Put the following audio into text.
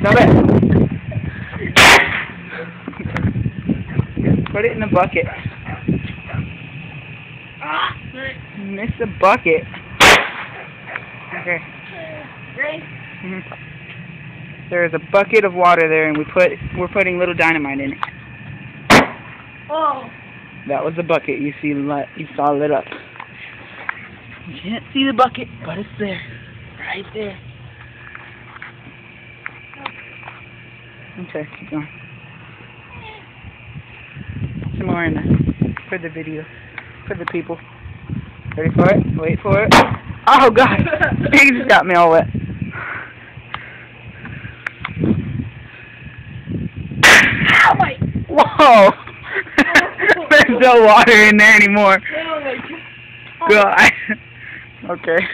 Stop it. Put it in the bucket. Miss the bucket. Okay. Ready? There's a bucket of water there, and we're putting little dynamite in it. Oh. That was the bucket you saw lit up. You can't see the bucket, but it's there, right there. Okay, keep going. Some more in there for the video, for the people. Ready for it? Wait for it. Oh God! He just got me all wet. Ow, wait. Whoa! There's no water in there anymore. Oh my God. God. Okay.